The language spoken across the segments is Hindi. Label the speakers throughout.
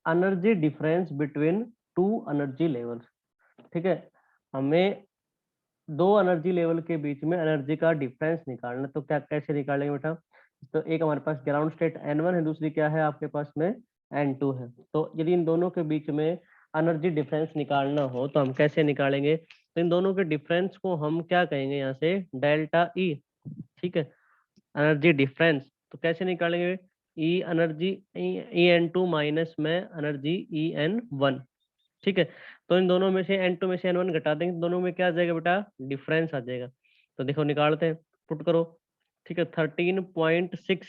Speaker 1: Energy difference between two energy levels. ठीक है, हमें दो एनर्जी लेवल के बीच में एनर्जी का डिफरेंस निकालना। तो क्या कैसे निकालेंगे बेटा? तो एक हमारे पास ग्राउंड स्टेट N1 है, दूसरी क्या है आपके पास में N2 है। तो यदि इन दोनों के बीच में एनर्जी डिफरेंस निकालना हो तो हम कैसे निकालेंगे? तो इन दोनों के डिफरेंस को हम क्या कहेंगे यहाँ से? Delta E. ठीक है, एनर्जी डिफरेंस तो कैसे निकालेंगे? ई एनर्जी E N2 माइनस में एनर्जी En1। ठीक है, तो इन दोनों में से N2 में से N1 घटा देंगे तो दोनों में क्या आ जाएगा बेटा? डिफरेंस आ जाएगा। तो देखो निकालते हैं, पुट करो। ठीक है, 13.6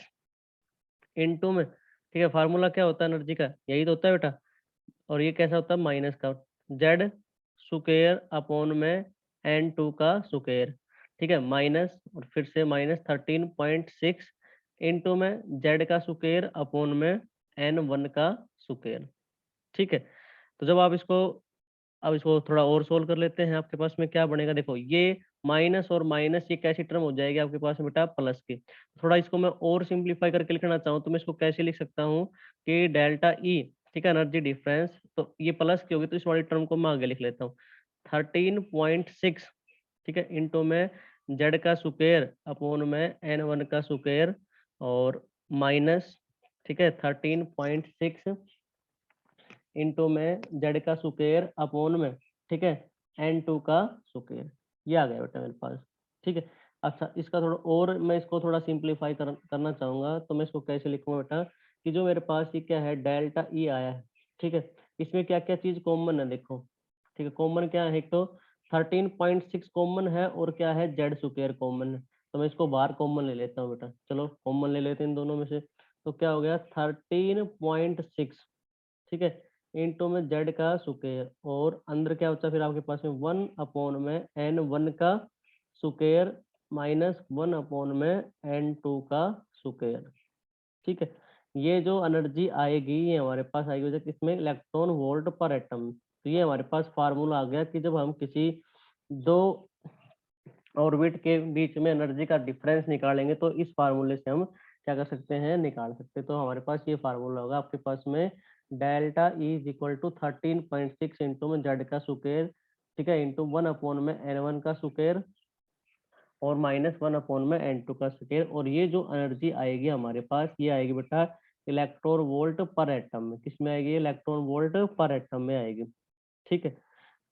Speaker 1: इंटू में, ठीक है, फार्मूला क्या होता है एनर्जी का? यही तो होता है बेटा। और ये कैसा होता है? माइनस का, जेड स्क्वायर अपॉन में N2 का स्क्वायर। ठीक है, माइनस और फिर से माइनस 13.6 इंटू में जेड का स्क्वायर अपॉन में N1 का स्क्वायर। ठीक है, तो जब आप इसको, अब इसको थोड़ा और सोल्व कर लेते हैं। आपके पास में क्या बनेगा? देखो ये माइनस और माइनस ये कैसी टर्म हो जाएगी आपके पास में बेटा? प्लस की। थोड़ा इसको मैं और सिंप्लीफाई करके लिखना चाहूँ तो मैं इसको कैसे लिख सकता हूँ कि डेल्टा ई, ठीक है, एनर्जी डिफरेंस, तो ये प्लस की होगी तो इस वाली टर्म को मैं आगे लिख लेता हूँ 13.6, ठीक है, इंटू में जेड का स्क्वायर अपॉन में N1 का स्क्वायर और माइनस, ठीक है, 13.6 इंटू में जेड का स्क्वायर अपॉन में, ठीक है, N2 का स्क्वायर। ये आ गया बेटा मेरे पास। ठीक है, अच्छा इसका थोड़ा और मैं इसको थोड़ा सिंप्लीफाई करना चाहूंगा तो मैं इसको कैसे लिखूंगा बेटा? कि जो मेरे पास ये क्या है? डेल्टा ई आया है। ठीक है, इसमें क्या क्या चीज कॉमन है देखो। ठीक है, कॉमन क्या है? एक तो 13.6 कॉमन है और क्या है? जेड स्क्वायर कॉमन है। तो मैं इसको बाहर कॉमन ले लेता हूँ बेटा। चलो कॉमन ले लेते हैं इन दोनों में से। तो क्या हो गया? 13.6, ठीक है, इंटू में जेड का स्क्वायर और अंदर क्या होता है फिर आपके पास में 1 अपॉन में N1 का स्क्वायर माइनस 1 अपॉन में N2 का स्क्वायर। ठीक है, ये जो एनर्जी आएगी ये हमारे पास आएगी जैसे इसमें इलेक्ट्रॉन वोल्ट पर एटम। तो ये हमारे पास फार्मूला आ गया कि जब हम किसी दो ऑर्बिट के बीच में एनर्जी का डिफरेंस निकालेंगे तो इस फार्मूले से हम क्या कर सकते हैं? निकाल सकते हैं। तो हमारे पास ये फार्मूला होगा आपके पास में delta E is equal to 13.6 into में जेड का स्क्वायर, ठीक है, इंटू 1 अपॉन में N1 का स्क्वायर और माइनस 1 अपॉन में N2 का स्क्वायर। और ये जो एनर्जी आएगी हमारे पास ये आएगी बेटा इलेक्ट्रॉन वोल्ट पर एटम में। किस में आएगी? इलेक्ट्रॉन वोल्ट पर एटम में आएगी। ठीक है,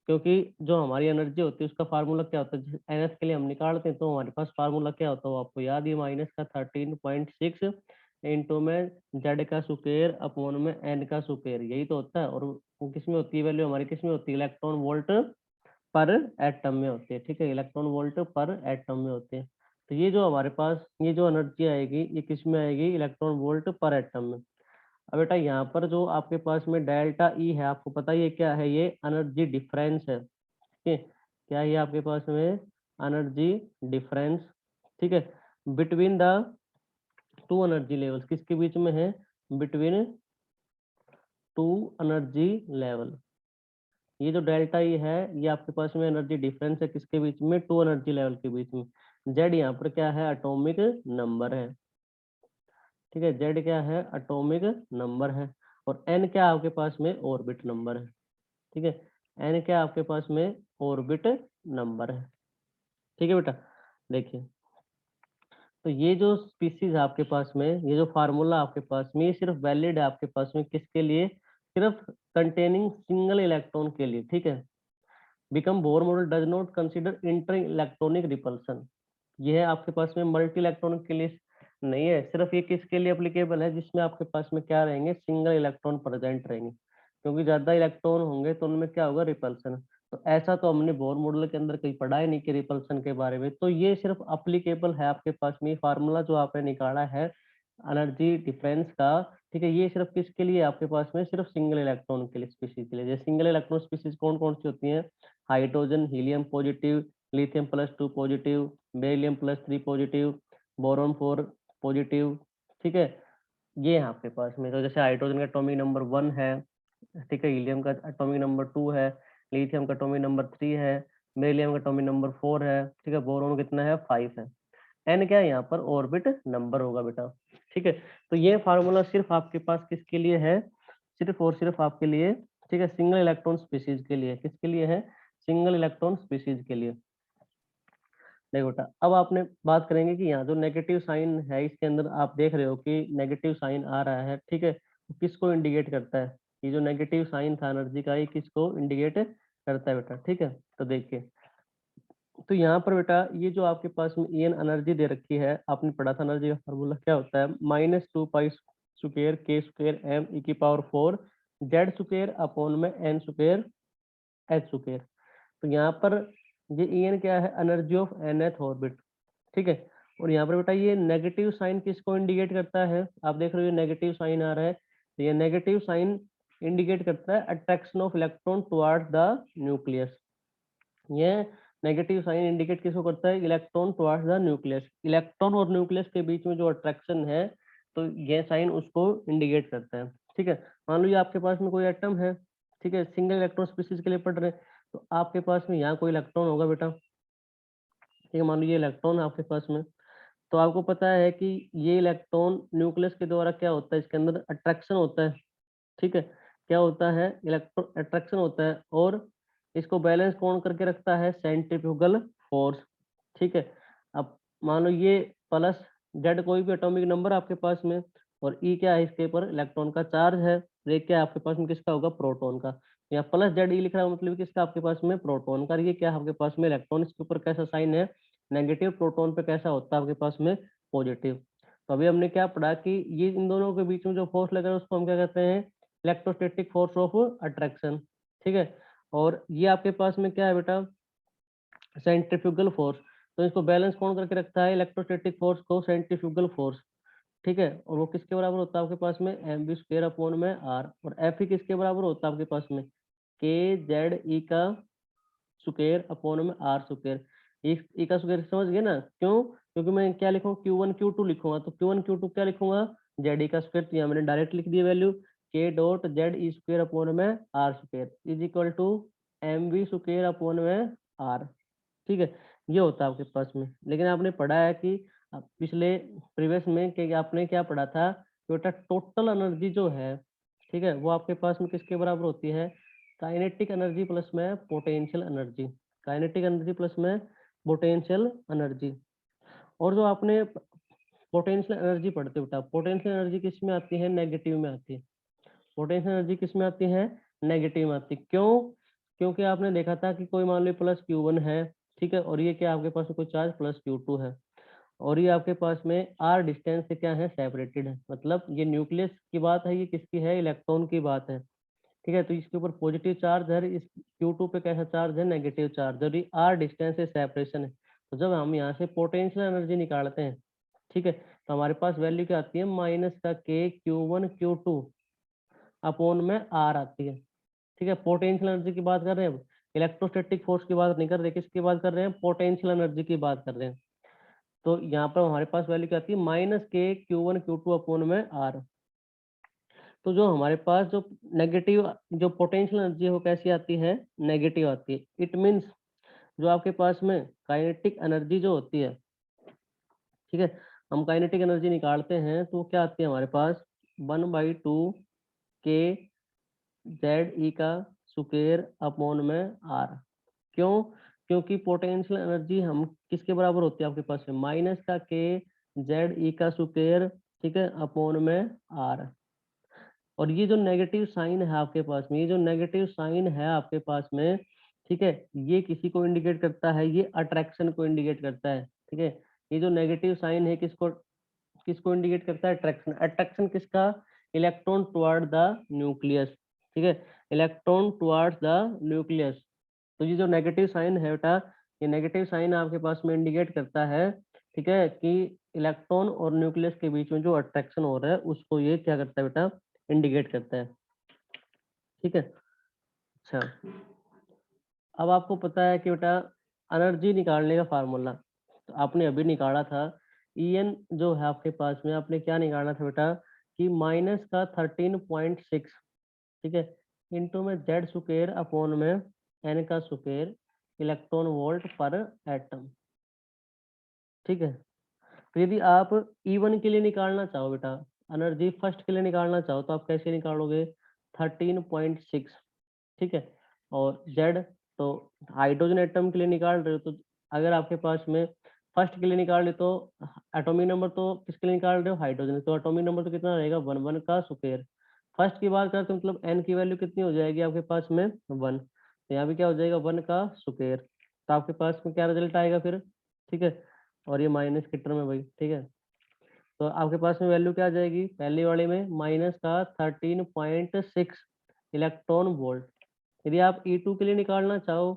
Speaker 1: क्योंकि जो हमारी एनर्जी होती है उसका फार्मूला क्या होता है? एनएस के लिए हम निकालते हैं तो हमारे पास फार्मूला क्या होता है वो आपको याद ही, माइनस का 13.6 इंटू में जेड का स्क्वायर अपॉन में एन का स्क्वायर, यही तो होता है। और वो किस में होती है? वैल्यू हमारी किस में होती है? इलेक्ट्रॉन वोल्ट पर एटम में होती है। ठीक है, इलेक्ट्रॉन वोल्ट पर एटम में होते हैं। तो ये जो हमारे पास ये जो एनर्जी आएगी ये किस में आएगी? इलेक्ट्रॉन वोल्ट पर एटम में। अब बेटा यहाँ पर जो आपके पास में डेल्टा ई है आपको पता ही है क्या है? ये एनर्जी डिफरेंस है। ठीक है, क्या है आपके पास में? Energy difference. ठीक है, between the two energy levels, किसके बीच में है? Between two energy level. ये जो डेल्टा ई है ये आपके पास में एनर्जी डिफरेंस है किसके बीच में? टू एनर्जी लेवल के बीच में। जेड यहाँ पर क्या है? एटॉमिक नंबर है। ठीक है, जेड क्या है? एटॉमिक नंबर है। और एन क्या आपके पास में? ऑर्बिट नंबर है। ठीक है, एन क्या आपके पास में? ऑर्बिट नंबर है। ठीक है बेटा, देखिए तो ये जो स्पीसीज है आपके पास में, ये जो फार्मूला आपके पास में, ये सिर्फ वैलिड है आपके पास में किसके लिए? सिर्फ कंटेनिंग सिंगल इलेक्ट्रॉन के लिए। ठीक है, become Bohr model does not consider inter electronic repulsion. ये है आपके पास में मल्टी इलेक्ट्रॉनिक के लिए नहीं है। सिर्फ ये किसके लिए एप्लीकेबल है? जिसमें आपके पास में क्या रहेंगे? सिंगल इलेक्ट्रॉन प्रेजेंट रहेंगे। क्योंकि ज्यादा इलेक्ट्रॉन होंगे तो उनमें क्या होगा? रिपल्सन। तो ऐसा तो हमने बोर मॉडल के अंदर कहीं पढ़ा ही नहीं कि रिपल्सन के बारे में। तो ये सिर्फ अप्लीकेबल है आपके पास में फार्मूला जो आपने निकाला है एनर्जी डिफरेंस का। ठीक है, ये सिर्फ किसके लिए आपके पास में? सिर्फ सिंगल इलेक्ट्रॉन के लिए, स्पीसीज के लिए। जैसे सिंगल इलेक्ट्रॉन स्पीसीज कौन कौन सी होती हैं? Hydrogen helium positive, lithium +2 positive, beryllium +3 positive, boron 4 positive. ठीक है, ये है आपके पास में। तो जैसे हाइड्रोजन का एटॉमिक नंबर 1 है, ठीक है, हीलियम का एटॉमिक नंबर 2 है, लिथियम का एटॉमिक नंबर 3 है, बेरिलियम का एटॉमिक नंबर 4 है, ठीक है, बोरॉन कितना है? 5 है। एन क्या है यहाँ पर? ऑर्बिट नंबर होगा बेटा। ठीक है, तो ये फार्मूला सिर्फ आपके पास किसके लिए है? सिर्फ और सिर्फ आपके लिए, ठीक है, सिंगल इलेक्ट्रॉन स्पीशीज के लिए। किसके लिए है? सिंगल इलेक्ट्रॉन स्पीशीज के लिए। देखो बेटा, अब आपने बात करेंगे कि यहाँ जो नेगेटिव साइन है इसके अंदर आप देख रहे हो कि नेगेटिव साइन आ रहा है, ठीक है, तो किसको इंडिकेट करता है? ये जो नेगेटिव साइन था एनर्जी का, ये किसको इंडिकेट करता है बेटा? ठीक है, तो देखिए, तो यहाँ पर बेटा ये जो आपके पास में EN एनर्जी दे रखी है, आपने पढ़ा था एनर्जी का फार्मूला क्या होता है? -2 pi square K square M E की पावर 4 Z स्क्वायर अपॉन में N स्क्वायर H स्क्वायर। तो यहाँ पर ये EN क्या है? एनर्जी ऑफ nth ऑर्बिट, ठीक है। और यहाँ पर बेटा ये नेगेटिव साइन किसको इंडिकेट करता है? आप देख रहे हो नेगेटिव साइन आ रहा है, तो ये नेगेटिव साइन इंडिकेट करता है attraction of electron towards the nucleus. ये नेगेटिव साइन इंडिकेट किसको करता है? Electron towards the nucleus. Electron और न्यूक्लियस के बीच में जो अट्रैक्शन है, तो ये साइन उसको इंडिकेट करता है, ठीक है। मान लो ये आपके पास में कोई एटम है, ठीक है, सिंगल इलेक्ट्रॉन स्पीशीज के लिए पढ़ रहे हैं, तो आपके पास में यहाँ कोई इलेक्ट्रॉन होगा बेटा, ठीक है, मान लो ये इलेक्ट्रॉन है आपके पास में, तो आपको पता है कि ये इलेक्ट्रॉन न्यूक्लियस के द्वारा क्या होता है? इसके अंदर अट्रैक्शन होता है, ठीक है। क्या होता है? इलेक्ट्रॉन अट्रैक्शन होता है, और इसको बैलेंस कौन करके रखता है? सेंट्रीफ्यूगल फोर्स, ठीक है। अब मान लो ये प्लस जेड कोई भी एटॉमिक नंबर आपके पास में, और ई क्या है? इसके ऊपर इलेक्ट्रॉन का चार्ज है, और ये क्या है आपके पास में? किसका होगा? प्रोटॉन का। यहाँ प्लस जेड ई लिख रहा है, मतलब किसका आपके पास में? प्रोटॉन का। ये क्या है आपके पास में? इलेक्ट्रॉन। इसके ऊपर कैसा साइन है? नेगेटिव। प्रोटॉन पे कैसा होता है आपके पास में? पॉजिटिव। तो अभी हमने क्या पढ़ा कि ये इन दोनों के बीच में जो फोर्स लग रहा है उसको हम क्या कहते हैं? इलेक्ट्रोस्टैटिक फोर्स ऑफ अट्रैक्शन, ठीक है। और ये आपके पास में क्या है बेटा? Centrifugal force. तो इसको बैलेंस कौन करके रखता है? इलेक्ट्रोस्टैटिक फोर्स को सेंट्रीफ्यूगल फोर्स, ठीक है। और वो किसके बराबर होता है आपके पास में? mv स्क्वायर अपॉन में r। और एफ ही किसके बराबर होता है आपके पास में? के जेड ई का स्क्वायर अपॉन में आर स्क्वायर। ई का स्क्वायर समझ गए ना? क्यों? क्योंकि मैं क्या लिखूँ? Q1 Q2 लिखूंगा, तो Q1 Q2 क्या लिखूंगा? जेड ई का स्क्वायर। तो यहाँ मैंने डायरेक्ट लिख दी value, K dot Z E square upon में R square is equal to mv square upon में आर, ठीक है। ये होता है आपके पास में। लेकिन आपने पढ़ा है कि पिछले प्रीवियस में कि आपने क्या पढ़ा था कि बेटा टोटल एनर्जी जो है, ठीक है, वो आपके पास में किसके बराबर होती है? काइनेटिक एनर्जी प्लस में potential energy. Kinetic energy plus में पोटेंशियल एनर्जी। और जो आपने पोटेंशियल एनर्जी पढ़ते हो बेटा, पोटेंशियल एनर्जी किस में आती है? नेगेटिव में आती है। पोटेंशियल एनर्जी किस में आती है? नेगेटिव में आती है। क्यों? क्योंकि आपने देखा था कि कोई मान लो प्लस Q1 है, ठीक है, और ये क्या आपके पास में कोई चार्ज प्लस Q2 है, और ये आपके पास में r डिस्टेंस से क्या है? सेपरेटेड है। मतलब ये न्यूक्लियस की बात है, ये किसकी है? इलेक्ट्रॉन की बात है, ठीक है। तो इसके ऊपर पॉजिटिव चार्ज है, इस Q2 पे कैसा चार्ज है? Negative charge. और ये r डिस्टेंस से सेपरेशन है। तो जब हम यहाँ से पोटेंशियल एनर्जी निकालते हैं, ठीक है, तो हमारे पास वैल्यू क्या आती है? माइनस का के Q1 Q2 अपॉन में r आती है, ठीक है। पोटेंशियल एनर्जी की बात कर रहे हैं, इलेक्ट्रोस्टैटिक फोर्स की बात नहीं कर रहे, किसकी बात कर रहे हैं? पोटेंशियल एनर्जी की बात कर रहे हैं। तो यहाँ पर हमारे पास वैल्यू क्या आती है? -k Q1 Q2 अपॉन में r। तो जो हमारे पास जो नेगेटिव जो पोटेंशियल एनर्जी है वो कैसी आती है? नेगेटिव आती है। इट मीन्स जो आपके पास में काइनेटिक एनर्जी जो होती है, ठीक है, हम काइनेटिक एनर्जी निकालते हैं तो क्या आती है हमारे पास? 1/2 के जेड ई का स्क्वायर अपॉन में आर। क्यों? क्योंकि पोटेंशियल एनर्जी हम किसके बराबर होती है आपके पास में? माइनस का के जेड ई का स्क्वायर, ठीक है, अपॉन में आर। और ये जो नेगेटिव साइन है आपके पास में, ये जो नेगेटिव साइन है आपके पास में, ठीक है, ये किसी को इंडिकेट करता है? ये अट्रैक्शन को इंडिकेट करता है, ठीक है। ये जो नेगेटिव साइन है किसको किसको इंडिकेट करता है? अट्रैक्शन। अट्रैक्शन किसका? इलेक्ट्रॉन टुवर्ड द न्यूक्लियस, ठीक है, इलेक्ट्रॉन टुवर्ड्स द न्यूक्लियस। तो ये जो नेगेटिव साइन है बेटा, ये नेगेटिव साइन आपके पास में इंडिकेट करता है, ठीक है, कि इलेक्ट्रॉन और न्यूक्लियस के बीच में जो अट्रैक्शन हो रहा है उसको ये क्या करता है बेटा? इंडिकेट करता है, ठीक है। अच्छा, अब आपको पता है कि बेटा एनर्जी निकालने का फार्मूला तो आपने अभी निकाला था। EN जो है आपके पास में, आपने क्या निकालना था बेटा? कि माइनस का 13.6, ठीक है, इंटू में जेड स्क्वायर अपॉन में एन का स्क्वायर इलेक्ट्रॉन वोल्ट पर एटम, ठीक है। तो यदि आप E1 के लिए निकालना चाहो बेटा, एनर्जी फर्स्ट के लिए निकालना चाहो, तो आप कैसे निकालोगे? 13.6, ठीक है। और Z तो हाइड्रोजन एटम के लिए निकाल रहे हो, तो अगर आपके पास में फर्स्ट के लिए निकाल रहे तो एटॉमिक नंबर तो किसके लिए निकाल रहे हो, हाइड्रोजन, तो एटॉमिक नंबर तो कितना रहेगा, 1 का स्क्वायर। फर्स्ट की बात करते हैं मतलब n की वैल्यू कितनी हो जाएगी आपके पास में 1, तो यहाँ भी क्या हो जाएगा 1 का स्क्वायर, तो आपके पास में क्या रिजल्ट आएगा फिर, ठीक है। और ये माइनस की टर्म है भाई, ठीक है। तो आपके पास में वैल्यू क्या आ जाएगी, पहले वाले में माइनस का 13.6 इलेक्ट्रॉन वोल्ट। यदि आप E2 के लिए निकालना चाहो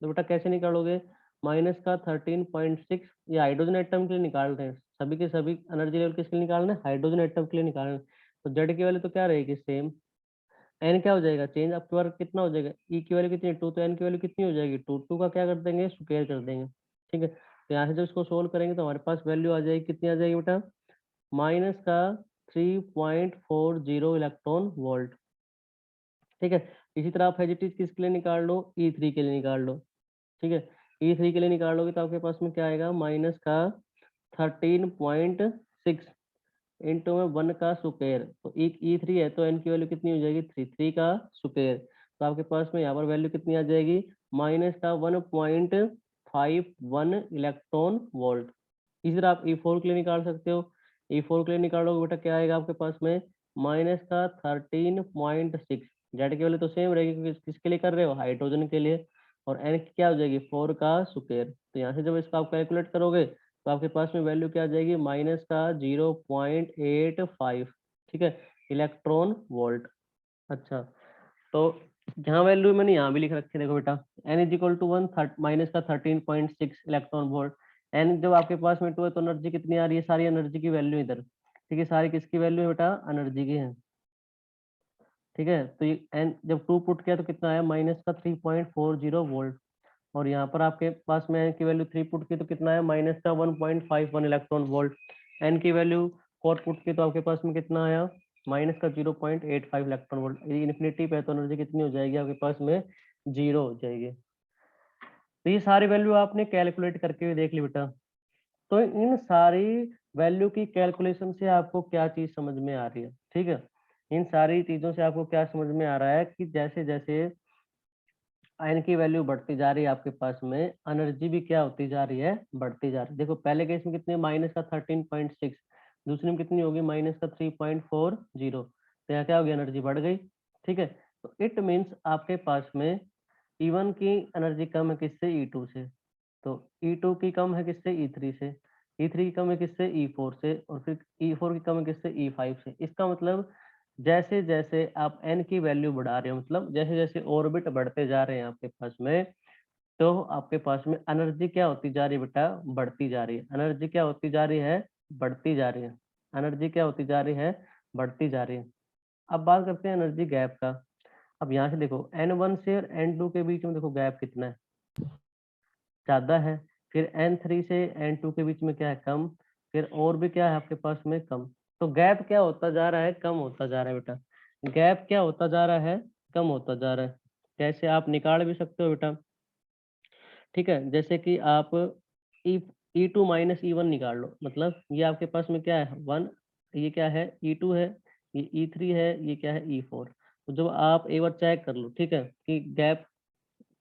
Speaker 1: तो बेटा कैसे निकालोगे, माइनस का 13.6, ये हाइड्रोजन एटम के लिए निकाल रहे हैं, सभी के सभी एनर्जी लेवल किसके लिए निकालना है, हाइड्रोजन एटम के लिए निकालना है। तो जेड की वैल्यू तो क्या रहेगी सेम, एन क्या हो जाएगा चेंज, आपके बार कितना हो जाएगा, ई की वैल्यू कितनी है 2, तो एन की वैल्यू कितनी हो जाएगी 2, 2 का क्या कर देंगे स्क्वायर कर देंगे, ठीक है। तो यहाँ से जब इसको सोल्व करेंगे तो हमारे पास वैल्यू आ जाएगी, कितनी आ जाएगी बेटा, माइनस का 3.40 इलेक्ट्रॉन वोल्ट, ठीक है। इसी तरह आप एज किसके लिए निकाल लो, E3 के लिए निकाल लो, ठीक है। E3 के लिए निकालोगे तो आपके पास में क्या आएगा, माइनस का 13.6 इंटू में 1 का स्क्वायर, तो E3 है तो एन की वैल्यू कितनी हो जाएगी 3, 3 का स्क्वायर, तो आपके पास में यहाँ पर वैल्यू कितनी आ जाएगी, माइनस का 1.51 इलेक्ट्रॉन वोल्ट। इसी तरह आप E4 के लिए निकाल सकते हो, E4 के लिए निकालोगे बेटा क्या आएगा आपके पास में, माइनस का 13.6, जेड की वैल्यू तो सेम रहेगी क्योंकि किसके लिए कर रहे हो, हाइड्रोजन के लिए, और एन की क्या हो जाएगी 4 का स्क्वायर। तो यहाँ से जब इसका आप कैलकुलेट करोगे तो आपके पास में वैल्यू क्या आ जाएगी, माइनस का 0.85, ठीक है, इलेक्ट्रॉन वोल्ट। अच्छा, तो जहाँ वैल्यू मैंने यहाँ भी लिख रखी है देखो बेटा, N is equal to 1, minus का 13.6 इलेक्ट्रॉन वोल्ट। एन जब आपके पास में 2 है तो एनर्जी कितनी आ रही है, सारी एनर्जी की वैल्यू इधर, ठीक है, सारी किसकी वैल्यू है बेटा, एनर्जी की है, ठीक है। तो ये एन जब 2 पुट किया तो कितना आया, माइनस का 3.40 वोल्ट, और यहाँ पर आपके पास में एन की वैल्यू 3 पुट की तो कितना है, माइनस का 1.51 इलेक्ट्रॉन वोल्ट। एन की वैल्यू 4 पुट की तो आपके पास में कितना आया, माइनस का 0.85 इलेक्ट्रॉन वोल्ट। यदि इन्फिनिटी पे है तो एनर्जी कितनी हो जाएगी आपके पास में, 0 हो जाएगी। तो ये सारी वैल्यू आपने कैलकुलेट करके भी देख ली बेटा। तो इन सारी वैल्यू की कैलकुलेशन से आपको क्या चीज समझ में आ रही है, ठीक है। इन सारी चीजों से आपको क्या समझ में आ रहा है कि जैसे जैसे आयन की वैल्यू बढ़ती जा रही है आपके पास में एनर्जी भी क्या होती जा रही है, बढ़ती जा रही है। देखो पहले केस में कितने, माइनस का 13.6, दूसरे में कितनी होगी, माइनस का 3.40, तो यहाँ क्या हो गया, एनर्जी बढ़ गई, ठीक है। तो इट मीन्स आपके पास में E1 की एनर्जी कम है किससे, E2 से, तो E2 की कम है किससे, E3 से, E3 की कम है किससे, E4 से, और फिर E4 की कम है किससे, E5 से। इसका मतलब जैसे जैसे आप n की वैल्यू बढ़ा रहे हो, मतलब जैसे जैसे ऑर्बिट बढ़ते जा रहे हैं आपके पास में, तो आपके पास में एनर्जी क्या होती जा रही है बेटा, बढ़ती जा रही है, एनर्जी क्या होती जा रही है, बढ़ती जा रही है, एनर्जी क्या होती जा रही है, बढ़ती जा रही है। अब बात करते हैं एनर्जी गैप का। अब यहाँ से देखो N1 से और N2 के बीच में देखो गैप कितना है, ज्यादा है। फिर N3 से N2 के बीच में क्या है, कम। फिर और भी क्या है आपके पास में, कम। तो गैप क्या होता जा रहा है, कम होता जा रहा है बेटा, गैप क्या होता जा रहा है, कम होता जा रहा है। कैसे आप निकाल भी सकते हो बेटा, ठीक है। जैसे कि आप E2 माइनस E1 निकाल लो, मतलब ये आपके पास में क्या है 1, ये क्या है E2 है, ये E3 है, ये क्या है E4। तो जब आप एक बार चेक कर लो, ठीक है, कि गैप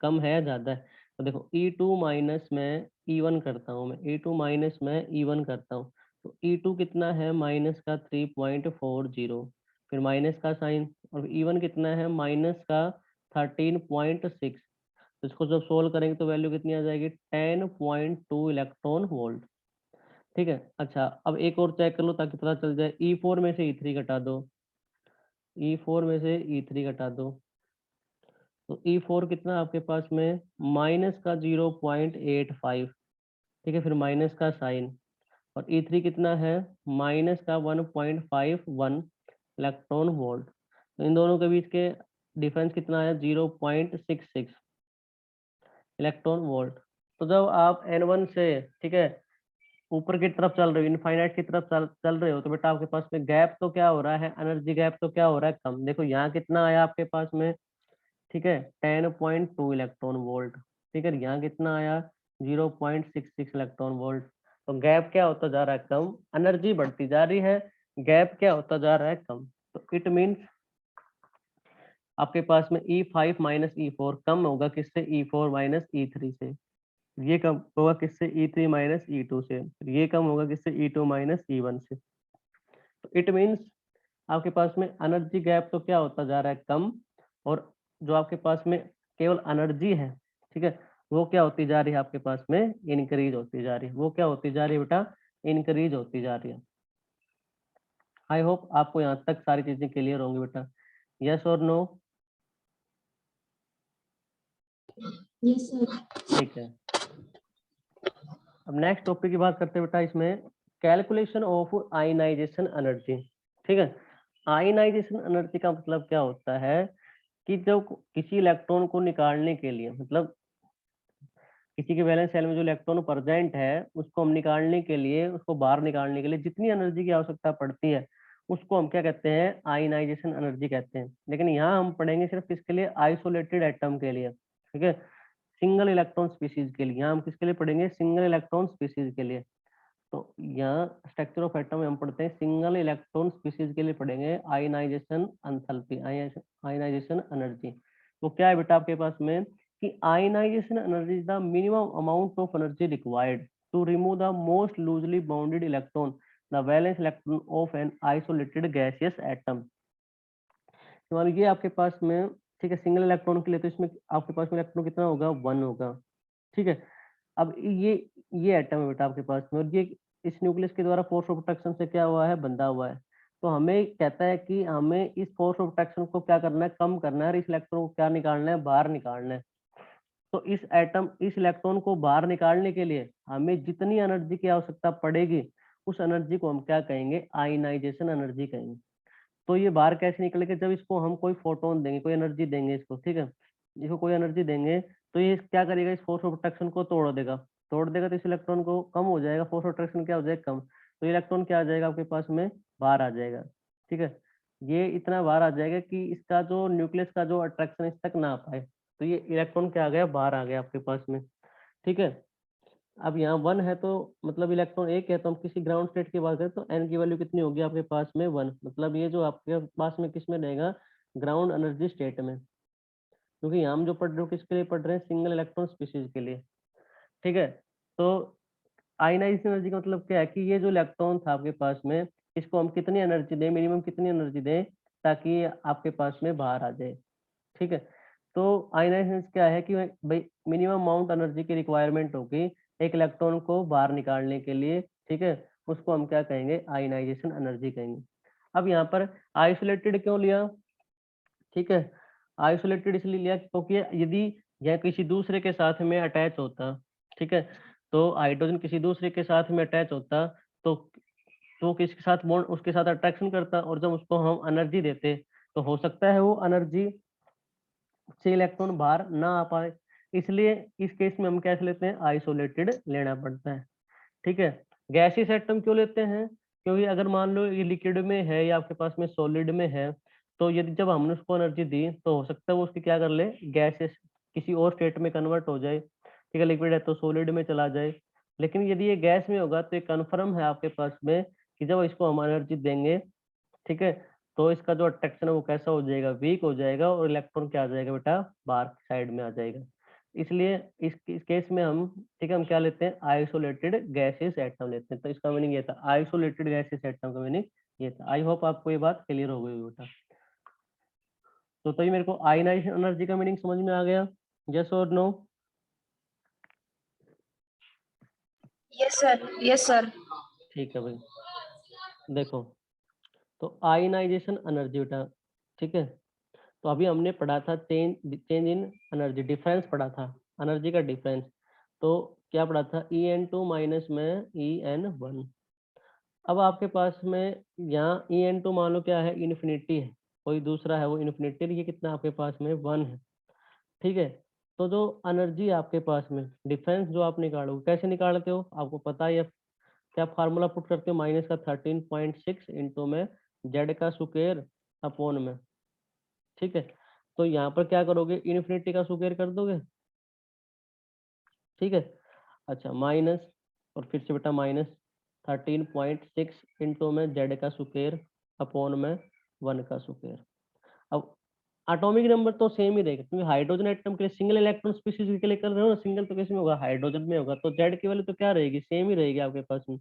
Speaker 1: कम है या ज्यादा है, तो देखो E2 माइनस में E1 करता हूँ, मैं E2 माइनस में E1 करता हूँ, तो E2 कितना है, माइनस का 3.40, फिर माइनस का साइन, और E1 कितना है, माइनस का 13.6। तो इसको जब सोल्व करेंगे तो वैल्यू कितनी आ जाएगी, 10.2 इलेक्ट्रॉन वोल्ट, ठीक है। अच्छा, अब एक और चेक कर लो ताकि पता चल जाए, E4 में से E3 घटा दो, E4 में से E3 घटा दो, तो E4 कितना आपके पास में, माइनस का 0.85, ठीक है, फिर माइनस का साइन, और E3 कितना है, माइनस का 1.51 इलेक्ट्रॉन वोल्ट। तो इन दोनों के बीच के डिफरेंस कितना है, 0.66 इलेक्ट्रॉन वोल्ट। तो जब आप N1 से, ठीक है, ऊपर की तरफ चल रहे हो, इनफाइनाइट की तरफ चल रहे हो, तो बेटा आपके पास में गैप तो क्या हो रहा है, एनर्जी गैप तो क्या हो रहा है, कम। देखो यहाँ कितना आया आपके पास में, ठीक है, 10.2 इलेक्ट्रॉन वोल्ट, ठीक है, यहाँ कितना आया 0.66 इलेक्ट्रॉन वोल्ट। तो गैप क्या होता जा रहा है, कम, एनर्जी बढ़ती जा रही है, गैप क्या होता जा रहा है, कम। तो इट मीन्स आपके पास में E5 माइनस E4 कम होगा किससे, E4 माइनस E3 से। ये कम होगा किससे, E3 माइनस E2 से। ये कम होगा किससे, E2 माइनस E1 से। तो इट मीन्स आपके पास में एनर्जी गैप तो क्या होता जा रहा है, कम, और जो आपके पास में केवल एनर्जी है, ठीक है, वो क्या होती जा रही है, आपके पास में इंक्रीज होती जा रही है। वो क्या होती जा रही है बेटा, इंक्रीज होती जा रही है। आई होप आपको यहाँ तक सारी चीजें क्लियर होंगी बेटा। यस और नो?
Speaker 2: Yes sir.
Speaker 1: ठीक है, अब नेक्स्ट टॉपिक की बात करते हैं बेटा, इसमें कैलकुलेशन ऑफ आयनाइजेशन एनर्जी। ठीक है, आयनाइजेशन एनर्जी का मतलब क्या होता है कि जब किसी इलेक्ट्रॉन को निकालने के लिए, मतलब किसी के वैलेंस शेल में जो इलेक्ट्रॉन प्रेजेंट है उसको हम निकालने के लिए, उसको बाहर निकालने के लिए जितनी एनर्जी की आवश्यकता पड़ती है उसको हम क्या कहते हैं, आयनाइजेशन एनर्जी कहते हैं। लेकिन यहाँ हम पढ़ेंगे सिर्फ किसके लिए, आइसोलेटेड एटम के लिए, ठीक है, सिंगल इलेक्ट्रॉन स्पीसीज के लिए। यहाँ हम किसके लिए पढ़ेंगे, सिंगल इलेक्ट्रॉन स्पीसीज के लिए। तो यहाँ स्ट्रक्चर ऑफ एटम में हम पढ़ते हैं सिंगल इलेक्ट्रॉन स्पीसीज के लिए पढ़ेंगे आयनाइजेशन एंथैल्पी, आयनाइजेशन एनर्जी। तो क्या है बेटा आपके पास में कि ionization energy is the minimum amount of energy required to remove the most loosely bounded electron the valence electron of an isolated gaseous atom. मान लीजिए आपके पास में, ठीक है, सिंगल इलेक्ट्रॉन के लिए तो इसमें आपके पास में इलेक्ट्रॉन कितना होगा, 1 होगा। ठीक है, अब ये एटम है बेटा आपके पास में, और ये इस न्यूक्लियस के द्वारा फोर्स ऑफ अट्रैक्शन से क्या हुआ है, बंधा हुआ है। तो हमें कहता है कि हमें इस फोर्स ऑफ अट्रैक्शन को क्या करना है, कम करना है, और इस इलेक्ट्रॉन को क्या निकालना है, बाहर निकालना है। तो इस इलेक्ट्रॉन को बाहर निकालने के लिए हमें जितनी एनर्जी की आवश्यकता पड़ेगी उस एनर्जी को हम क्या कहेंगे, आयनाइजेशन एनर्जी कहेंगे। तो ये बाहर कैसे निकलेगा, जब इसको हम कोई फोटोन देंगे, कोई एनर्जी देंगे इसको, ठीक है, इसको कोई एनर्जी देंगे तो ये क्या करेगा, इस फोर्स ऑफ अट्रैक्शन को तोड़ देगा तो इस इलेक्ट्रॉन को कम हो जाएगा, फोर्स ऑफ अट्रैक्शन क्या हो जाएगा, कम। तो इलेक्ट्रॉन क्या आ जाएगा आपके पास में, बाहर आ जाएगा। ठीक है, ये इतना बाहर आ जाएगा कि इसका जो न्यूक्लियस का जो अट्रैक्शन इस तक ना आ पाए। तो ये इलेक्ट्रॉन क्या आ गया, बाहर आ गया आपके पास में। ठीक है, अब यहाँ 1 है तो मतलब इलेक्ट्रॉन एक है, तो हम किसी ग्राउंड स्टेट की बात करें तो एन की वैल्यू कितनी होगी आपके पास में, 1। मतलब ये जो आपके पास में किस में रहेगा, ग्राउंड एनर्जी स्टेट में। क्योंकि यहाँ हम जो पढ़ रहे हो किसके लिए पढ़ रहे हैं, सिंगल इलेक्ट्रॉन स्पीशीज के लिए। ठीक है, तो आयनाइजेशन एनर्जी का मतलब क्या है कि ये जो इलेक्ट्रॉन था आपके पास में, इसको हम कितनी एनर्जी दें, मिनिमम कितनी एनर्जी दें ताकि ये आपके पास में बाहर आ जाए। ठीक है, तो आयनाइजेशन क्या है कि भाई मिनिमम अमाउंट एनर्जी की रिक्वायरमेंट होगी एक इलेक्ट्रॉन को बाहर निकालने के लिए। ठीक है, उसको हम क्या कहेंगे, आयनाइजेशन एनर्जी कहेंगे। अब यहाँ पर आइसोलेटेड क्यों लिया, ठीक है, आइसोलेटेड इसलिए लिया क्योंकि यदि यह किसी दूसरे के साथ में अटैच होता, ठीक है, तो हाइड्रोजन किसी दूसरे के साथ में अटैच होता तो किसके साथ बॉन्ड, उसके साथ अट्रैक्शन करता, और जब उसको हम एनर्जी देते तो हो सकता है वो एनर्जी से इलेक्ट्रॉन बाहर ना आ पाए। इसलिए इस केस में हम कैसे लेते हैं, आइसोलेटेड लेना पड़ता है। ठीक है, गैसीय एटम क्यों लेते हैं, क्योंकि अगर मान लो ये लिक्विड में है या आपके पास में सॉलिड में है, तो यदि जब हमने उसको एनर्जी दी तो हो सकता है वो उसकी क्या कर ले, गैसेस किसी और स्टेट में कन्वर्ट हो जाए। ठीक है, लिक्विड है तो सॉलिड में चला जाए। लेकिन यदि ये गैस में होगा तो ये कन्फर्म है आपके पास में कि जब इसको हम एनर्जी देंगे, ठीक है, तो इसका जो अट्रैक्शन है वो कैसा हो जाएगा, वीक हो जाएगा, और इलेक्ट्रॉन क्या आ जाएगा बेटा, बाहर साइड में आ जाएगा। इसलिए इस केस में हम, ठीक है, हम क्या लेते हैं, आइसोलेटेड गैसेस एटम लेते हैं। तो इसका मीनिंग ये था, आइसोलेटेड गैसेस एटम का मीनिंग ये था। आई होप आपको ये बात क्लियर हो गई बेटा। तो ये मेरे को आयनाइजेशन एनर्जी का मीनिंग समझ में आ गया, यस और no?
Speaker 2: Yes sir, yes sir.
Speaker 1: ठीक है भाई, देखो, तो आयनाइजेशन एनर्जी बेटा, ठीक है, तो अभी हमने पढ़ा था चेंज इन एनर्जी, डिफरेंस पढ़ा था, एनर्जी का डिफरेंस। तो क्या पढ़ा था, En2 माइनस में En1। अब आपके पास में यहाँ En2 मान लो क्या है, इन्फिनिटी है, कोई दूसरा है वो इन्फिनिटी, ये कितना आपके पास में 1 है। ठीक है, तो जो एनर्जी है आपके पास में, डिफरेंस जो आप निकालोगे कैसे निकालते हो, आपको पता है, क्या फार्मूला पुट करते हो, माइनस का 13.6 इंटू में जेड का स्क्वायर अपॉन में। ठीक है, तो यहाँ पर क्या करोगे, इन्फिनिटी का स्क्वायर कर दोगे। ठीक है, अच्छा, माइनस, और फिर से बेटा माइनस 13.6 इंटू में जेड का स्क्वायर अपॉन में 1 का स्क्वायर। अब एटॉमिक नंबर तो सेम ही रहेगा, क्योंकि हाइड्रोजन एटम के लिए सिंगल इलेक्ट्रॉन स्पीशीज के लिए कर रहे हो ना, सिंगल तो किस में होगा, हाइड्रोजन में होगा, तो जेड की वैल्यू तो क्या रहेगी, सेम ही रहेगी आपके पास में।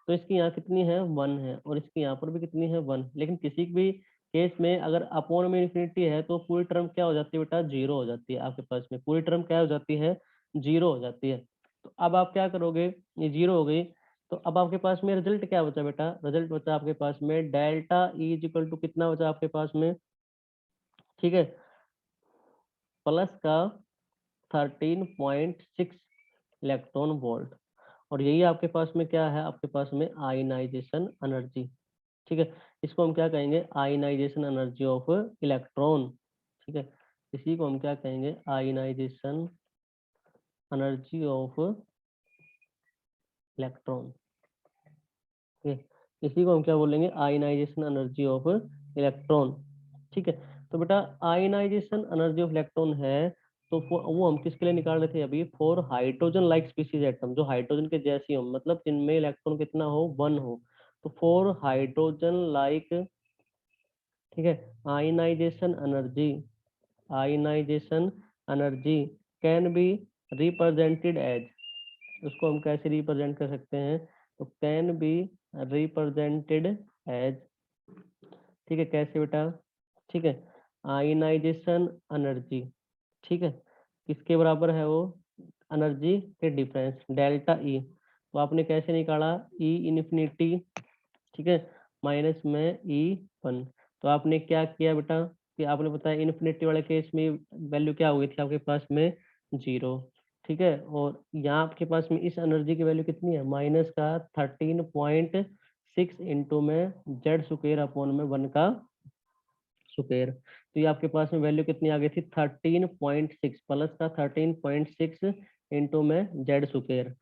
Speaker 1: तो इसकी यहाँ कितनी है 1 है, और इसकी यहाँ पर भी कितनी है 1, लेकिन किसी भी केस में अगर अपोन में इन्फिनिटी है तो पूरी टर्म क्या हो जाती है बेटा, जीरो हो जाती है आपके पास में, पूरी टर्म क्या हो जाती है, जीरो हो जाती है। तो अब आप क्या करोगे, ये जीरो हो गई, तो अब आपके पास में रिजल्ट क्या बचा बेटा, रिजल्ट बचा आपके पास में delta E is equal to कितना बचा आपके पास में, ठीक है, प्लस का 13.6 इलेक्ट्रॉन वोल्ट, और यही आपके पास में क्या है, आपके पास में आयनाइजेशन एनर्जी, ठीक है, इसको हम क्या कहेंगे, आयनाइजेशन एनर्जी ऑफ इलेक्ट्रॉन, ठीक है, इसी को हम क्या कहेंगे, आयनाइजेशन एनर्जी ऑफ इलेक्ट्रॉन, ठीक है, इसी को हम क्या बोलेंगे, आयनाइजेशन एनर्जी ऑफ इलेक्ट्रॉन, ठीक है। तो बेटा आयनाइजेशन एनर्जी ऑफ इलेक्ट्रॉन है, तो वो हम किसके लिए निकाल रहे थे अभी, for hydrogen like species atom, जो हाइड्रोजन के जैसी हो, मतलब जिनमें इलेक्ट्रॉन कितना हो, 1 हो, तो फॉर हाइड्रोजन लाइक, ठीक है, ionization energy, ionization energy can be represented as, उसको हम कैसे रिप्रेजेंट कर सकते हैं, तो कैन बी रिप्रेजेंटेड एज, ठीक है, कैसे बेटा, ठीक है, आयनाइजेशन एनर्जी, ठीक है, किसके बराबर है वो, एनर्जी के डिफरेंस डेल्टा ई, तो आपने कैसे निकाला, ई इन्फिनिटी, ठीक है, माइनस में ई 1, तो आपने क्या किया बेटा, कि आपने बताया इन्फिनिटी वाले केस में वैल्यू क्या हो गई थी आपके पास में, जीरो, ठीक है, और यहाँ आपके पास में इस एनर्जी की वैल्यू कितनी है, माइनस का 13.6 इंटू में जेड स्क्वायर अपॉन में 1 का स्क्वायर, तो ये आपके पास में वैल्यू कितनी आ गई थी 13.6 प्लस का 13.6 इंटू में जेड स्क्वायर।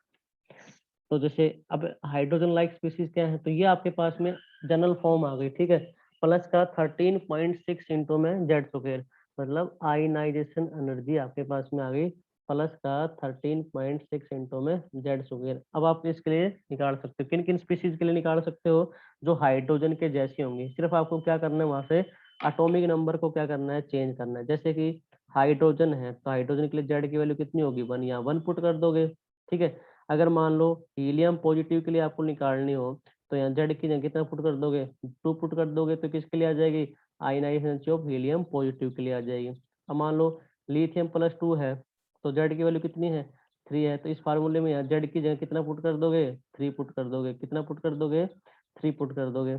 Speaker 1: तो जैसे अब हाइड्रोजन लाइक स्पीसीज क्या है, तो ये आपके पास में जनरल फॉर्म आ गई, ठीक है, प्लस का 13.6 इंटू में जेड स्क्वायर, मतलब आयनाइजेशन एनर्जी आपके पास में आ गई प्लस का 13.6 इंटू में जेड स्क्वायर। अब आप इसके लिए निकाल सकते हो, किन किन स्पीसीज के लिए निकाल सकते हो, जो हाइड्रोजन के जैसी होंगी, सिर्फ आपको क्या करना है, वहां से एटॉमिक नंबर को क्या करना है, चेंज करना है। जैसे कि हाइड्रोजन है, तो हाइड्रोजन के लिए जेड की वैल्यू कितनी होगी, 1, यहाँ 1 पुट कर दोगे, ठीक है। अगर मान लो हीलियम पॉजिटिव के लिए आपको निकालनी हो, तो यहाँ जेड की जगह कितना पुट कर दोगे, 2 पुट कर दोगे, तो किसके लिए आ जाएगी, ionization energy of helium positive के लिए आ जाएगी। अब मान लो लिथियम +2 है, तो जेड की वैल्यू कितनी है, 3 है, तो इस फार्मूले में यहाँ जेड की जगह कितना पुट कर दोगे, 3 पुट कर दोगे, कितना पुट कर दोगे, 3 पुट कर दोगे,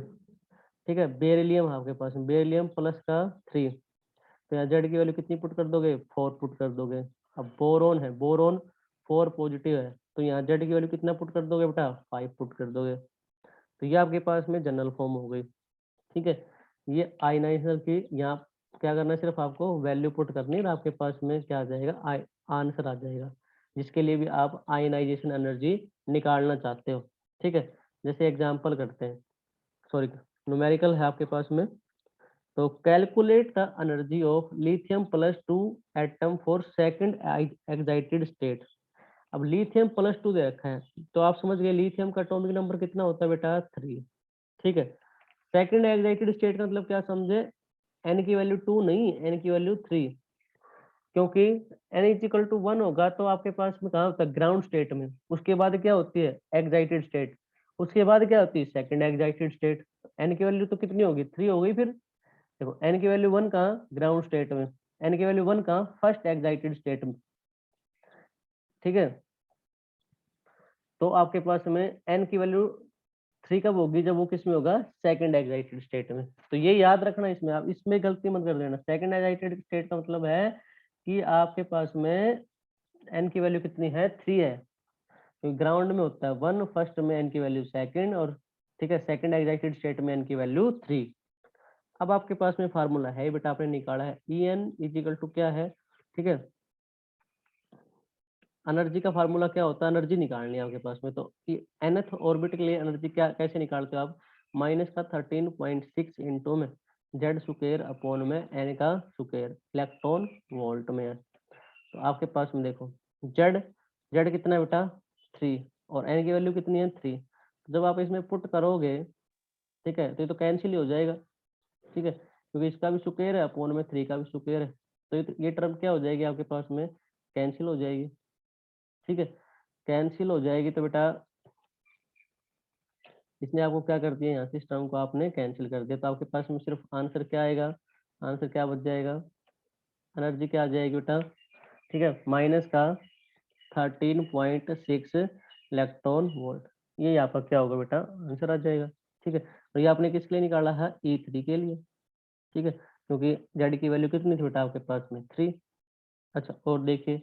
Speaker 1: ठीक है। बेरिलियम है आपके पास में, बेरिलियम प्लस का 3, तो यहाँ जेड की वैल्यू कितनी पुट कर दोगे, 4 पुट कर दोगे। अब बोरोन है, बोरोन 4 पॉजिटिव है, तो यहाँ जेड की वैल्यू कितना पुट कर दोगे बेटा, 5 पुट कर दोगे। तो ये आपके पास में जनरल फॉर्म हो गई, ठीक है। ये आयनाइजेशन की यहाँ क्या करना है, सिर्फ आपको वैल्यू पुट करनी है और आपके पास में क्या आ जाएगा, आंसर आ जाएगा, जिसके लिए भी आप आयनाइजेशन एनर्जी निकालना चाहते हो, ठीक है। जैसे एग्जाम्पल करते हैं, सॉरी न्यूमेरिकल है आपके पास में, तो calculate the energy of lithium +2 atom for second excited state. अब लिथियम +2 दे रखा है, तो आप समझ गए लिथियम का एटॉमिक नंबर कितना होता है बेटा, 3, ठीक है। सेकंड एक्साइटेड स्टेट का मतलब क्या समझे, एन की वैल्यू 2 नहीं, एन की वैल्यू 3, क्योंकि एन इज इक्वल टू 1 होगा तो आपके पास में कहाँ होता है, ग्राउंड स्टेट में, उसके बाद क्या होती है, एक्साइटेड स्टेट, उसके बाद क्या होती है, सेकंड एक्साइटेड स्टेट। एन की वैल्यू तो कितनी होगी, 3 हो गई, फिर देखो एन की वैल्यू 1 कहाँ, ग्राउंड स्टेट में, एन की वैल्यू 1 कहाँ, फर्स्ट एक्साइटेड स्टेट में, ठीक है। तो आपके पास में एन की वैल्यू 3 कब होगी, जब वो किस में होगा, सेकंड एक्साइटेड स्टेट में। तो ये याद रखना, इसमें आप इसमें गलती मत कर देना। सेकंड एक्साइटेड स्टेट का मतलब है कि आपके पास में एन की वैल्यू कितनी है, 3 है, तो ग्राउंड में होता है 1, फर्स्ट में एन की वैल्यू सेकंड, और ठीक है सेकंड एक्साइटेड स्टेट में एन की वैल्यू 3। अब आपके पास में फार्मूला है बेटा, आपने निकाला है, ई एन इजिकल टू क्या है, ठीक है, एनर्जी का फार्मूला क्या होता है, एनर्जी निकालनी है आपके पास में, तो nth ऑर्बिट के लिए एनर्जी क्या कैसे निकालते हो आप, माइनस का 13.6 इंटू में जेड स्क्वायर अपॉन में एन का स्क्वायर, इलेक्ट्रॉन वोल्ट में है। तो आपके पास में देखो जेड, जेड कितना है बेटा, 3, और एन की वैल्यू कितनी है, 3, जब आप इसमें पुट करोगे, ठीक है, तो ये तो कैंसिल ही हो जाएगा, ठीक है, क्योंकि इसका भी स्क्वायर है अपॉन में 3 का भी स्क्वायर है, तो ये टर्म क्या हो जाएगी आपके पास में, कैंसिल हो जाएगी। ठीक है, कैंसिल हो जाएगी तो बेटा इसने आपको क्या कर दिया, यहाँ से इस टर्म को आपने कैंसिल कर दिया, तो आपके पास में सिर्फ आंसर क्या आएगा, आंसर क्या बच जाएगा, एनर्जी क्या आ जाएगी बेटा, ठीक है, माइनस का 13.6 इलेक्ट्रॉन वोल्ट, ये यहाँ पर क्या होगा बेटा, आंसर आ जाएगा। ठीक है, तो ये आपने किसके लिए निकाला है, E3 के लिए। ठीक है, क्योंकि जेड की वैल्यू कितनी थी बेटा आपके पास में 3। अच्छा, और देखिए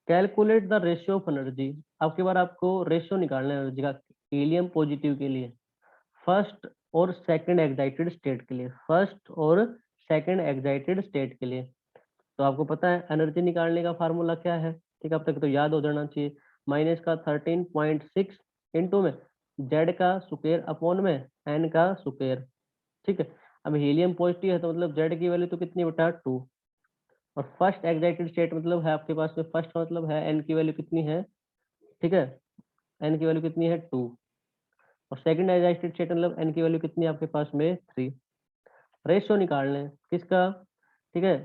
Speaker 1: calculate the ratio of energy, आपके बार आपको रेशियो निकालना है एनर्जी का हीलियम पॉजिटिव के लिए, फर्स्ट और सेकंड एक्साइटेड स्टेट के लिए, फर्स्ट और सेकंड एक्साइटेड स्टेट के लिए। तो आपको पता है एनर्जी निकालने का फार्मूला क्या है, ठीक है, अब तक तो याद हो जाना चाहिए, माइनस का 13.6 इंटू में जेड का स्क्वायर अपॉन में एन का स्क्वायर। ठीक है, अब हीलियम पॉजिटिव है तो मतलब जेड की वैल्यू तो कितनी बेटा 2, और फर्स्ट एक्साइटेड स्टेट मतलब है आपके पास में, फर्स्ट का मतलब है एन की वैल्यू कितनी है, ठीक है, एन की वैल्यू कितनी है 2, और सेकंड एक्साइटेड स्टेट मतलब एन की वैल्यू कितनी है आपके पास में 3। रेशियो निकालना है किसका, ठीक है,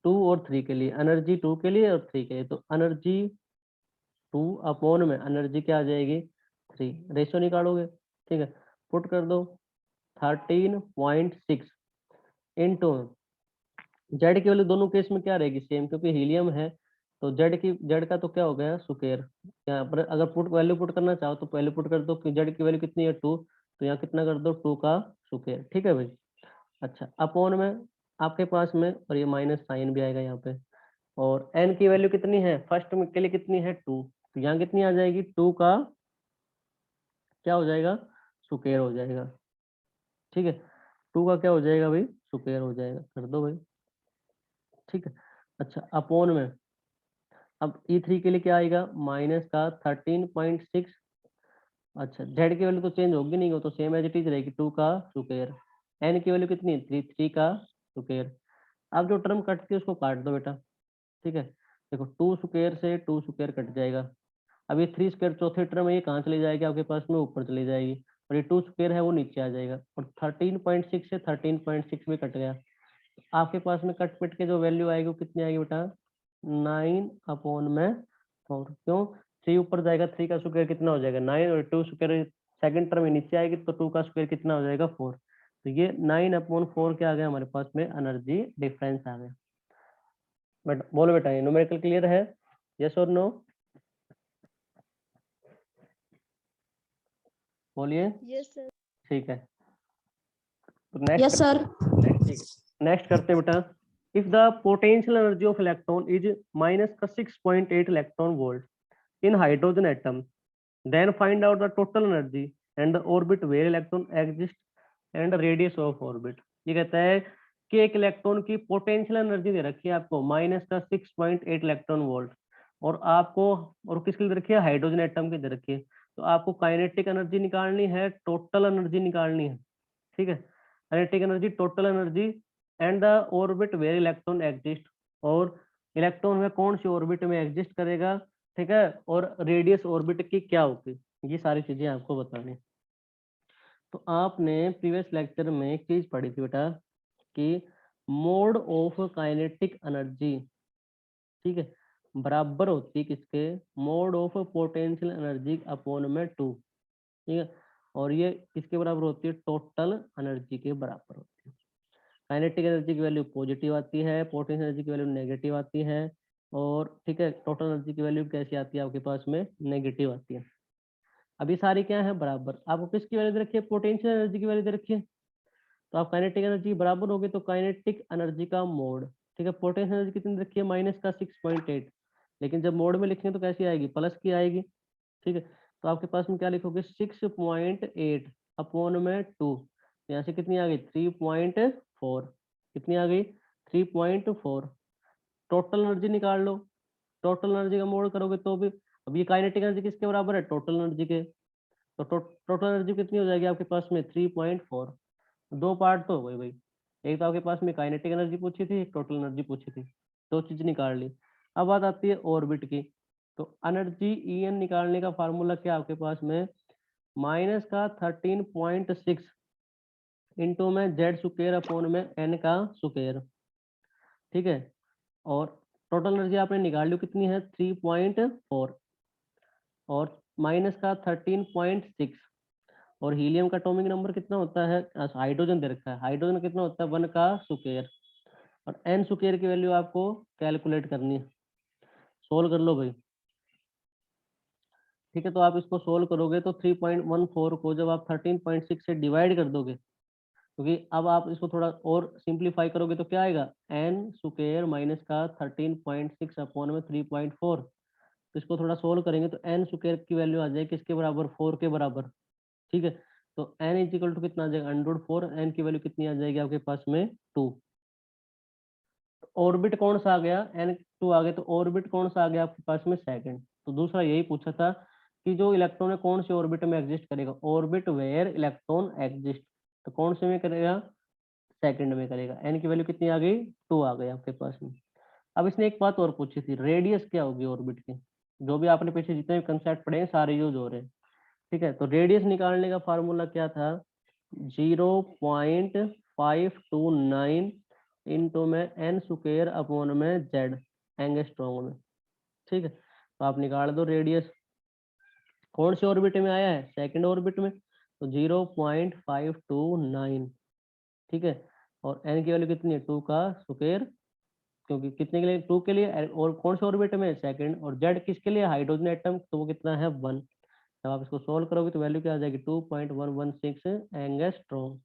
Speaker 1: 2 और 3 के लिए, एनर्जी 2 के लिए और 3 के लिए, तो एनर्जी 2 अपॉन में एनर्जी क्या आ जाएगी 3, रेशियो निकालोगे, ठीक है, पुट कर दो 13.6 इंटू जेड की वैल्यू दोनों केस में क्या रहेगी सेम, क्योंकि हीलियम है तो जेड का तो क्या हो गया स्क्वायर, यहाँ पर अगर पुट वैल्यू पुट करना चाहो तो पहले पुट कर दो कि जेड की वैल्यू कितनी है 2, तो यहाँ कितना कर दो 2 का स्क्वायर। ठीक है भाई, अच्छा अपॉन में आपके पास में, और ये माइनस साइन भी आएगा यहाँ पे, और एन की वैल्यू कितनी है फर्स्ट में के लिए कितनी है 2, तो यहाँ कितनी आ जाएगी 2 का क्या हो जाएगा स्क्वायर हो जाएगा। ठीक है, 2 का क्या हो जाएगा भाई स्क्वायर हो जाएगा, कर दो भाई। ठीक है, अच्छा अपॉन में अब E3 के लिए क्या आएगा, माइनस का 13.6, अच्छा जेड की वैल्यू तो चेंज होगी नहीं, वो तो सेम एज इट इज रहेगी 2 का स्क्वायर, एन की वैल्यू कितनी 3 का स्क्वायर। अब जो टर्म कटती है उसको काट दो बेटा। ठीक है, देखो 2 स्क्वायर से 2 स्क्वायर कट जाएगा, अब ये 3 स्क्वायर चौथे टर्म है ये कहाँ चली जाएगी आपके पास में ऊपर चली जाएगी, और ये 2 स्क्वायर है वो नीचे आ जाएगा, और 13.6 से 13.6 भी कट गया, आपके पास में कट पिट के जो वैल्यू आएगी वो कितनी आएगी बेटा 9 अपॉन में 4, क्यों 3 ऊपर जाएगा, 3 का स्क्वायर कितना हो जाएगा 9, और 2 स्क्वायर सेकंड टर्म में नीचे आएगी तो 2 का स्क्वायर कितना हो जाएगा 4, तो ये 9 अपॉन 4 क्या आ गया हमारे पास में एनर्जी डिफरेंस आ गया। बट बोलो बेटा ये न्यूमेरिकल क्लियर है, यस और नो, बोलिए।
Speaker 3: Yes sir.
Speaker 1: ठीक है, तो
Speaker 2: Yes,
Speaker 1: नेक्स्ट,
Speaker 2: sir.
Speaker 1: ठीक है नेक्स्ट करते हैं बेटा, if the potential energy of electron is minus का 6.8 electron volt in hydrogen atom, then find out the total energy and the orbit where electron exist and radius of orbit। ये कहता है कि एक इलेक्ट्रॉन की पोटेंशियल एनर्जी दे रखी है आपको माइनस का 6.8 इलेक्ट्रॉन वोल्ट, और आपको और किसके लिए दे रखी है हाइड्रोजन एटम की दे रखी है, तो आपको काइनेटिक एनर्जी निकालनी है, टोटल एनर्जी निकालनी है। ठीक है, kinetic energy, total energy and the orbit where electron exist, और इलेक्ट्रॉन में कौन सी ऑर्बिट में एग्जिस्ट करेगा, ठीक है, और रेडियस ऑर्बिट की क्या होगी, ये सारी चीजें आपको बतानी। तो आपने प्रीवियस लेक्चर में एक चीज पढ़ी थी बेटा कि मोड ऑफ काइनेटिक एनर्जी, ठीक है, बराबर होती है किसके, mode of potential energy upon में 2। ठीक है, और ये किसके बराबर होती है, टोटल एनर्जी के बराबर होती है। काइनेटिक एनर्जी की वैल्यू पॉजिटिव आती है, पोटेंशियल एनर्जी की वैल्यू नेगेटिव आती है, और ठीक है टोटल एनर्जी की वैल्यू कैसी आती है आपके पास में, नेगेटिव आती है। अभी सारी क्या है बराबर, आपको किसकी वैल्यू दे रखी है, पोटेंशियल एनर्जी की वैल्यू दे रखी है, तो आप काइनेटिक एनर्जी बराबर होगी तो काइनेटिक एनर्जी का मोड, ठीक है, पोटेंशियल एनर्जी कितनी रखी है माइनस का 6.8, लेकिन जब मोड में लिखेंगे तो कैसी आएगी, प्लस की आएगी। ठीक है, तो आपके पास में क्या लिखोगे 6.8 अपॉन में 2, यहाँ से कितनी आ गई 3.4, कितनी आ गई 3.4, टोटल एनर्जी निकाल लो, टोटल एनर्जी का मोड करोगे तो भी, अब ये काइनेटिक एनर्जी किसके बराबर है टोटल एनर्जी के, तो टोटल एनर्जी कितनी हो जाएगी आपके पास में 3.4, दो पार्ट तो हो गए भाई, एक तो आपके पास में काइनेटिक एनर्जी पूछी थी, एक टोटल एनर्जी पूछी थी, दो चीज निकाल ली। अब बात आती है ऑर्बिट की, तो एनर्जी ई एन निकालने का फार्मूला क्या आपके पास में, माइनस का 13.6 इंटू में जेड स्क्वायर अपॉन में एन का स्क्वायर, ठीक है। और टोटल एनर्जी आपने निकाल ली कितनी है 3.4 और माइनस का 13.6 और हीलियम का एटॉमिक नंबर कितना होता है, हाइड्रोजन दे रखा है, हाइड्रोजन कितना होता है 1 का स्क्वायर और एन स्क्वायर की वैल्यू आपको कैलकुलेट करनी है। सोल्व कर लो भाई, ठीक है। तो आप इसको सोल्व करोगे तो 3.14 को जब आप 13.6 से डिवाइड कर दोगे, क्योंकि अब आप इसको थोड़ा और सिंप्लीफाई करोगे तो क्या आएगा एन स्क्वायर माइनस का 13.6 अपॉन में 3.4। तो इसको थोड़ा सोल्व करेंगे तो एन स्क्वायर की वैल्यू आ जाएगी किसके बराबर 4 के बराबर, ठीक है। तो एन इज इक्वल टू कितना आ जाएगा √4, एन की वैल्यू कितनी आ जाएगी आपके पास में 2। ऑर्बिट कौन सा आ गया n2 आ गया, तो ऑर्बिट कौन सा आ गया आपके पास में सेकंड। तो दूसरा यही पूछा था कि जो इलेक्ट्रॉन है कौन से ऑर्बिट में एग्जिस्ट करेगा, ऑर्बिट वेयर इलेक्ट्रॉन एग्जिस्ट, तो कौन से में करेगा सेकंड में करेगा। एन की वैल्यू कितनी आ गई 2 आ गई आपके पास में। अब इसने एक बात और पूछी थी, रेडियस क्या होगी ऑर्बिट की। जो भी आपने पीछे जितने भी कंसेप्ट पढ़े हैं सारे यूज हो रहे हैं, ठीक है। तो रेडियस निकालने का फार्मूला क्या था 0.529 इंटू में एन स्क्वायर अपॉन में जेड एंगस्ट्रॉम में, ठीक है। तो आप निकाल दो रेडियस, कौन से ऑर्बिट में आया है सेकंड ऑर्बिट में, तो 0.529, ठीक है। और एन की वैल्यू कितनी है 2 का स्क्वायर, क्योंकि कितने के लिए 2 के लिए, और कौन से ऑर्बिट में सेकंड, और जेड किसके लिए हाइड्रोजन एटम, तो वो कितना है 1। जब आप इसको सोल्व करोगे तो वैल्यू क्या आ जाएगी 2.116 एंगस्ट्रॉम,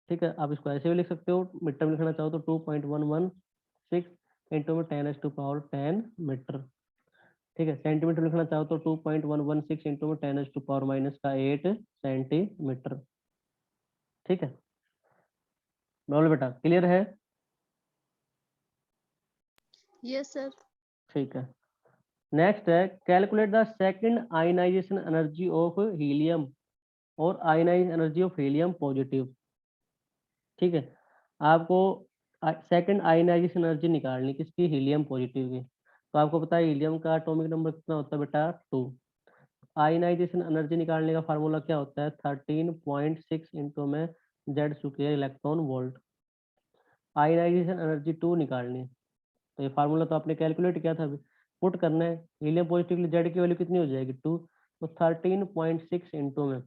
Speaker 1: ठीक है। आप इसको ऐसे भी लिख सकते हो, मीटर में लिखना चाहो तो 2.116 इंटू में 10⁻10 मीटर, ठीक है। सेंटीमीटर लिखना चाहो तो 2.116 इंटू में 10⁻⁻8 सेंटीमीटर, ठीक है। बोलो बेटा क्लियर है।
Speaker 2: Yes, sir.
Speaker 1: ठीक है, नेक्स्ट है calculate the second ionization energy of helium और ionize energy of helium positive, ठीक है। आपको सेकंड आयनाइजेशन एनर्जी निकालनी किसकी, हीलियम पॉजिटिव की। तो आपको पता है हीलियम का एटॉमिक नंबर कितना होता है बेटा 2। आयनाइजेशन एनर्जी निकालने का फार्मूला क्या होता है 13.6 इंटू में Z square electron volt. Ionization energy 2 निकालनी है, तो ये फार्मूला तो आपने कैलकुलेट किया था अभी, पुट करना है। हीलियम पॉजिटिव के लिए जेड की वैल्यू कितनी हो जाएगी 2, तो 13.6 इंटू में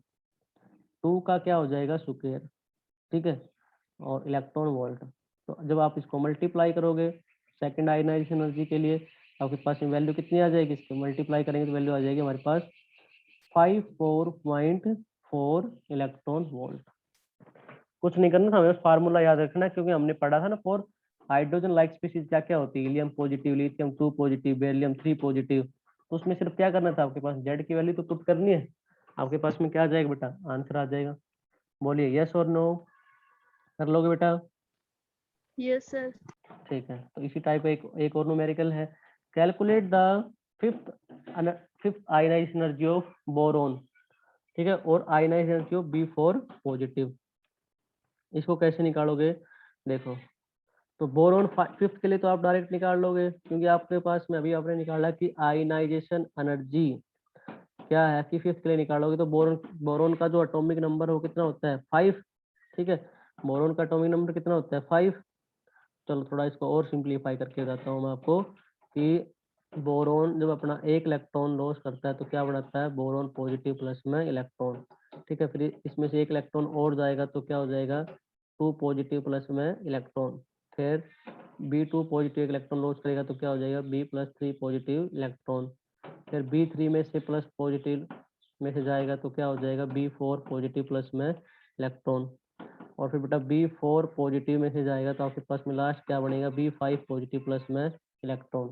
Speaker 1: 2 का क्या हो जाएगा स्क्वायर, ठीक है, और इलेक्ट्रॉन वोल्ट। तो जब आप इसको मल्टीप्लाई करोगे सेकंड आयनाइजेशन एनर्जी के लिए, आपके पास में वैल्यू कितनी आ जाएगी, इसको मल्टीप्लाई करेंगे तो वैल्यू आ जाएगी हमारे पास 54.4 इलेक्ट्रॉन वोल्ट। कुछ नहीं करना था, हमें फार्मूला याद रखना है, क्योंकि हमने पढ़ा था ना फॉर हाइड्रोजन लाइक स्पीशीज क्या क्या होती है, helium positive, lithium 2 positive, beryllium 3 positive. तो उसमें सिर्फ क्या करना था आपके पास जेड की वैल्यू तो पुट करनी है, आपके पास में क्या आ जाएगा बेटा आंसर आ जाएगा। बोलिए यस और नो, कर लोगे बेटा।
Speaker 2: Yes, sir.
Speaker 1: ठीक है, तो इसी टाइप एक और न्यूमेरिकल है, calculate the fifth fifth ionization energy of boron, ठीक है, और ionization energy of B4 positive. इसको कैसे निकालोगे देखो, तो बोरोन फिफ्थ के लिए तो आप डायरेक्ट निकाल लोगे, क्योंकि आपके पास में अभी आपने निकाला कि आयनाइजेशन एनर्जी क्या है कि फिफ्थ के लिए निकालोगे, तो बोरोन बोरोन का जो एटॉमिक नंबर है वो कितना होता है 5, ठीक है। बोरोन का एटॉमिक नंबर कितना होता है 5। चलो थोड़ा इसको और सिंप्लीफाई करके बताता हूँ मैं आपको कि बोरोन जब अपना एक इलेक्ट्रॉन लॉस करता है तो क्या बनाता है बोरोन पॉजिटिव प्लस में इलेक्ट्रॉन, ठीक है। फिर इसमें से एक इलेक्ट्रॉन और जाएगा तो क्या हो जाएगा 2 पॉजिटिव प्लस में इलेक्ट्रॉन। फिर B2 पॉजिटिव इलेक्ट्रॉन लॉस करेगा तो क्या हो जाएगा B+3 पॉजिटिव इलेक्ट्रॉन। फिर B3 में से प्लस पॉजिटिव में से जाएगा तो क्या हो जाएगा B4 पॉजिटिव प्लस में इलेक्ट्रॉन। और फिर बेटा B4 पॉजिटिव में से जाएगा तो आपके पास में लास्ट क्या बनेगा B5 पॉजिटिव प्लस में इलेक्ट्रॉन,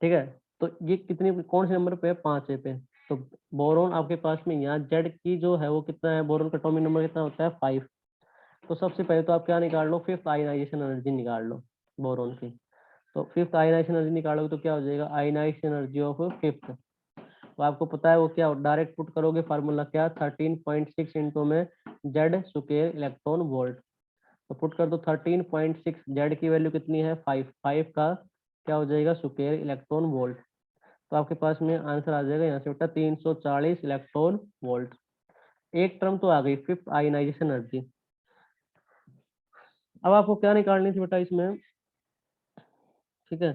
Speaker 1: ठीक है। तो ये कितनी कौन से नंबर पे है 5 पे। तो बोरोन आपके पास में यहाँ जेड की जो है वो कितना है, बोरोन का एटॉमिक नंबर कितना होता है 5। तो सबसे पहले तो आप क्या निकाल लो फिफ्थ आयनाइजेशन एनर्जी निकाल लो बोरोन की। तो फिफ्थ आयनाइजेशन एनर्जी निकालोगे तो क्या हो जाएगा आयनाइजेशन एनर्जी ऑफ फिफ्थ। तो आपको पता है वो क्या डायरेक्ट पुट करोगे फार्मूला क्या 13.6 इंटू में जेड स्क्वायर इलेक्ट्रॉन वोल्ट। तो पुट कर दो 13.6, जेड की वैल्यू कितनी है 5, 5 का क्या हो जाएगा स्क्वायर इलेक्ट्रॉन वोल्ट। तो आपके पास में आंसर आ जाएगा यहाँ से बेटा 340 इलेक्ट्रॉन वोल्ट। एक टर्म तो आ गई फिफ्थ आयनाइजेशन एनर्जी। अब आपको क्या निकालनी थी बेटा इसमें, ठीक है,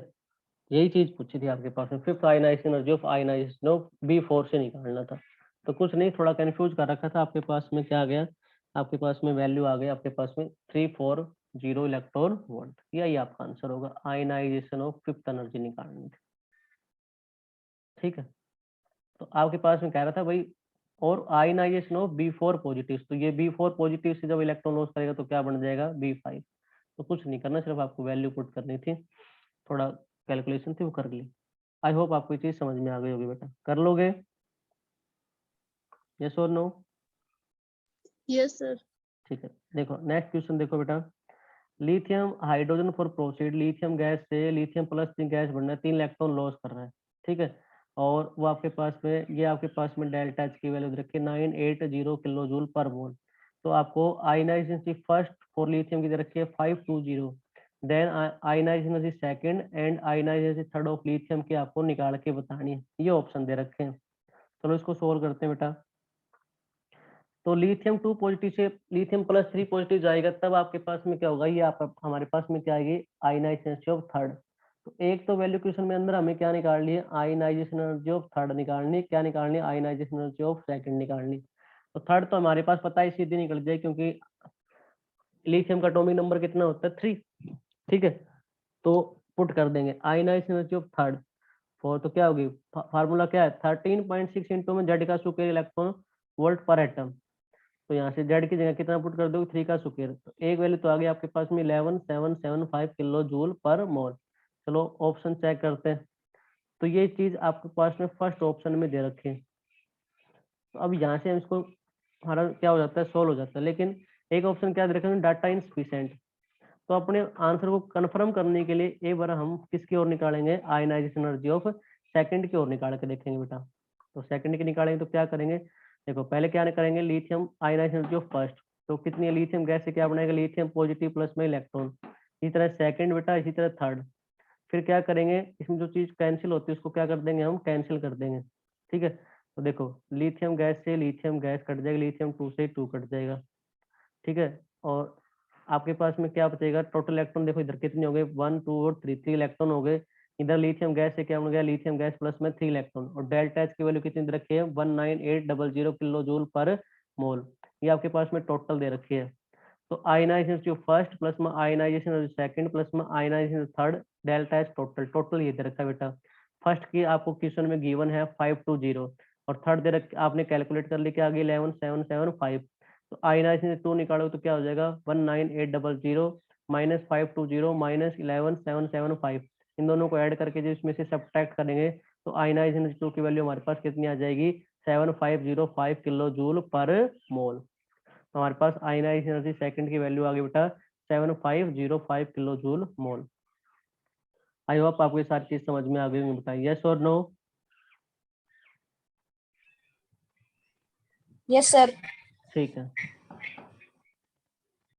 Speaker 1: यही चीज पूछी थी आपके पास में, fifth ionization energy of ionization of B4 से निकालना था। तो कुछ नहीं, थोड़ा कंफ्यूज कर रखा था आपके पास में, क्या आ गया आपके पास में, वैल्यू आ गई आपके पास में 340 इलेक्ट्रॉन वोल्ट। यही आपका आंसर होगा, आयनाइजेशन ऑफ फिफ्थ एनर्जी निकालनी थी, ठीक है। तो आपके पास में कह रहा था भाई, और आयनाइजेशन ऑफ B4 पॉजिटिव, तो ये B4 पॉजिटिव से जब इलेक्ट्रॉन लॉस करेगा तो क्या बन जाएगा B5। तो कुछ नहीं करना, सिर्फ आपको वैल्यू पुट करनी थी, थोड़ा कैलकुलेशन थी वो कर ली। आई होप आपको ये चीज समझ में आ गई होगी बेटा, कर लोगे, यस और नो?
Speaker 2: Yes, sir.
Speaker 1: ठीक है, देखो नेक्स्ट क्वेश्चन देखो बेटा, lithium hydrogen for proceed, lithium gas से लिथियम प्लस जिंक गैस बनना है, 3 इलेक्ट्रॉन लॉस कर रहा है, ठीक है। और वो आपके पास में, ये आपके पास में डेल्टा एच की वैल्यू दे रखी है 980 किलो जूल पर मोल। तो आपको आयनाइजेशन फर्स्ट फॉर लिथियम की दे रखी है 520, then ionization second and ionization third of lithium की आपको निकाल के बतानी है, ये ऑप्शन दे रखे हैं। चलो इसको सोल्व करते हैं बेटा। तो लिथियम 2 पॉजिटिव से लिथियम प्लस 3 पॉजिटिव जाएगा, तब आपके पास में क्या होगा, ये आप हमारे पास में क्या आएगी, आयनाइजेशन ऑफ थर्ड। तो एक तो वैल्यू क्वेश्चन में अंदर हमें क्या निकालनी है, आयनाइजेशन एनर्जी ऑफ थर्ड निकालनी है, क्या निकालनी है, आयनाइजेशन एनर्जी ऑफ सेकंड निकालनी। तो थर्ड तो हमारे पास पता है, सीधी निकल जाए, क्योंकि लिथियम का एटॉमिक नंबर कितना होता है 3, ठीक है। तो पुट कर देंगे ionization energy of third four, तो क्या होगी, फार्मूला क्या है, 13.6 इंटू में जेड का स्क्वायर इलेक्ट्रॉन वोल्ट पर एटम। तो यहाँ से जेड की जगह कितना पुट कर दोगे, 3 का स्क्वायर। तो एक वैल्यू तो आ गई आपके पास में 11775 किलो जूल पर मोल। चलो ऑप्शन चेक करते हैं। तो ये चीज आपके पास में फर्स्ट ऑप्शन में दे रखे हैं। तो अब यहाँ से हम इसको, हमारा क्या हो जाता है, सोल्व हो जाता है। लेकिन एक ऑप्शन क्या दे रखे हैं, डाटा इनसफिशिएंट। तो अपने आंसर को कंफर्म करने के लिए एक बार हम किसकी ओर निकालेंगे, आयनाइजेशन एनर्जी ऑफ सेकंड की ओर निकाल के देखेंगे बेटा। तो सेकंड की निकालेंगे तो क्या करेंगे, देखो पहले क्या करेंगे, lithium ionization energy of first, तो कितनी है, लिथियम गैस से क्या बनाएगा, लिथियम पॉजिटिव प्लस में इलेक्ट्रॉन। इसी तरह सेकंड बेटा, इसी तरह थर्ड। फिर क्या करेंगे, इसमें जो चीज कैंसिल होती है उसको क्या कर देंगे, हम कैंसिल कर देंगे, ठीक है। तो देखो लिथियम गैस से लिथियम गैस कट जाएगा, लिथियम 2 से 2 कट जाएगा, ठीक है। और आपके पास में क्या बचेगा, टोटल इलेक्ट्रॉन देखो इधर कितने हो गए, 1 2 और 3 इलेक्ट्रॉन हो गए। इधर लिथियम गैस से क्या हो गया, लिथियम गैस प्लस में 3 इलेक्ट्रॉन, और डेल्टा एच की वैल्यू कितनी दे रखी है, 19800 किलो जूल पर मोल। ये आपके पास में टोटल दे रखी है। तो आयनाइजेशन फर्स्ट प्लस में आयनाइजेशन सेकंड प्लस में ionization third, delta H total, total ये दे रखा है बेटा। फर्स्ट की आपको क्वेश्चन में गिवन है 520, और थर्ड दे रख आपने कैलकुलेट कर लिया, क्या आ गई 11775। तो आयनाइजेशन 2 निकालोगे तो क्या हो जाएगा, 19800 माइनस 520 माइनस 11775। इन दोनों को ऐड करके जो इसमें से सब्ट्रैक्ट करेंगे, तो आयनाइजेशन 2 की वैल्यू हमारे पास कितनी आ जाएगी, 7505 किलो जूल पर मोल। तो हमारे पास आयनाइजेशन एनर्जी सेकंड की वैल्यू आ गई बेटा 7505 kilo joule mole. I hope आपको ये सारी चीज समझ में आ गई होंगी बेटा, यस और नो?
Speaker 3: Yes sir.
Speaker 1: ठीक है।